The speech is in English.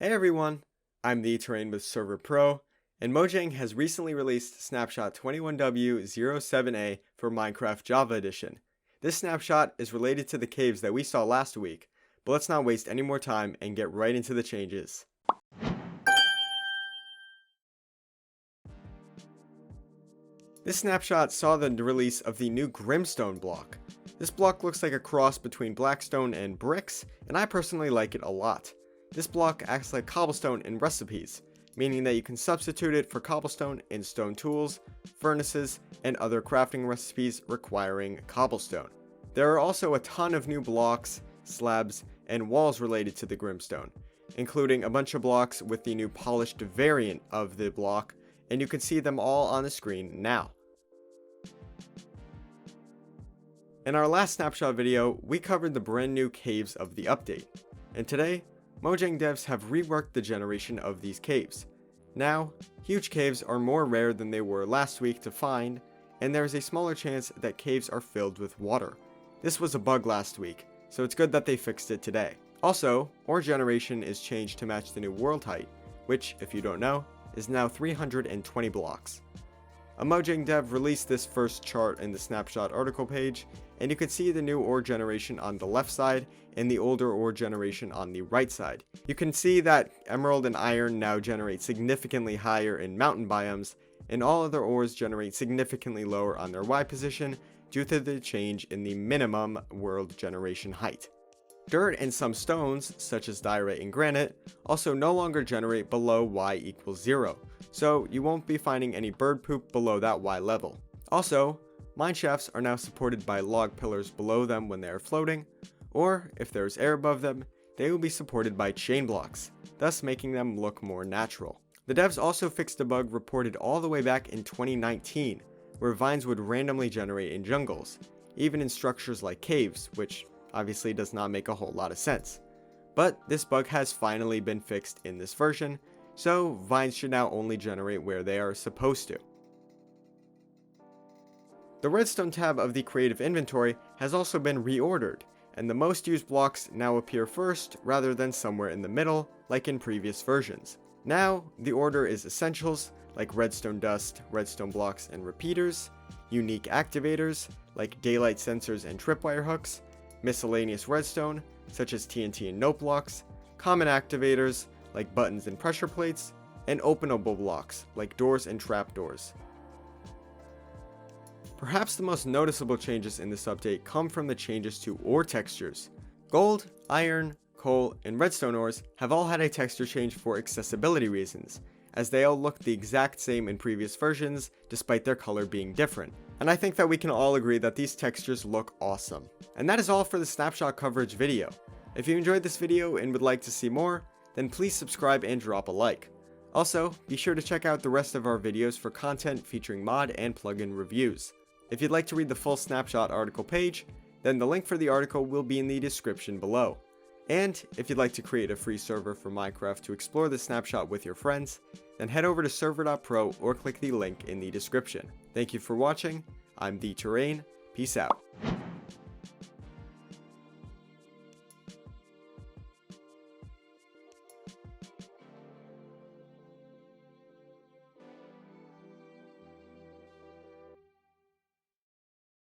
Hey everyone, I'm the Terrain with Server.pro, and Mojang has recently released Snapshot 21W07A for Minecraft Java Edition. This snapshot is related to the caves that we saw last week, but let's not waste any more time and get right into the changes. This snapshot saw the release of the new Grimstone Block. This block looks like a cross between Blackstone and bricks, and I personally like it a lot. This block acts like cobblestone in recipes, meaning that you can substitute it for cobblestone in stone tools, furnaces, and other crafting recipes requiring cobblestone. There are also a ton of new blocks, slabs, and walls related to the Grimstone, including a bunch of blocks with the new polished variant of the block, and you can see them all on the screen now. In our last snapshot video, we covered the brand new caves of the update, and today, Mojang devs have reworked the generation of these caves. Now, huge caves are more rare than they were last week to find, and there is a smaller chance that caves are filled with water. This was a bug last week, so it's good that they fixed it today. Also, ore generation is changed to match the new world height, which, if you don't know, is now 320 blocks. A Mojang dev released this first chart in the snapshot article page, and you can see the new ore generation on the left side and the older ore generation on the right side. You can see that emerald and iron now generate significantly higher in mountain biomes, and all other ores generate significantly lower on their Y position due to the change in the minimum world generation height. Dirt and some stones, such as diorite and granite, also no longer generate below Y equals 0, so you won't be finding any bird poop below that Y level. Also, mine shafts are now supported by log pillars below them when they are floating, or if there is air above them, they will be supported by chain blocks, thus making them look more natural. The devs also fixed a bug reported all the way back in 2019, where vines would randomly generate in jungles, even in structures like caves, which obviously does not make a whole lot of sense. But this bug has finally been fixed in this version, so vines should now only generate where they are supposed to. The redstone tab of the creative inventory has also been reordered, and the most used blocks now appear first rather than somewhere in the middle like in previous versions. Now, the order is essentials like redstone dust, redstone blocks and repeaters, unique activators like daylight sensors and tripwire hooks, miscellaneous redstone such as TNT and note blocks, common activators like buttons and pressure plates, and openable blocks like doors and trapdoors. Perhaps the most noticeable changes in this update come from the changes to ore textures. Gold, iron, coal, and redstone ores have all had a texture change for accessibility reasons, as they all look the exact same in previous versions despite their color being different. And I think that we can all agree that these textures look awesome. And that is all for the snapshot coverage video. If you enjoyed this video and would like to see more, then please subscribe and drop a like. Also, be sure to check out the rest of our videos for content featuring mod and plugin reviews. If you'd like to read the full snapshot article page, then the link for the article will be in the description below. And if you'd like to create a free server for Minecraft to explore the snapshot with your friends, then head over to Server.pro or click the link in the description. Thank you for watching. I'm the Terrain. Peace out.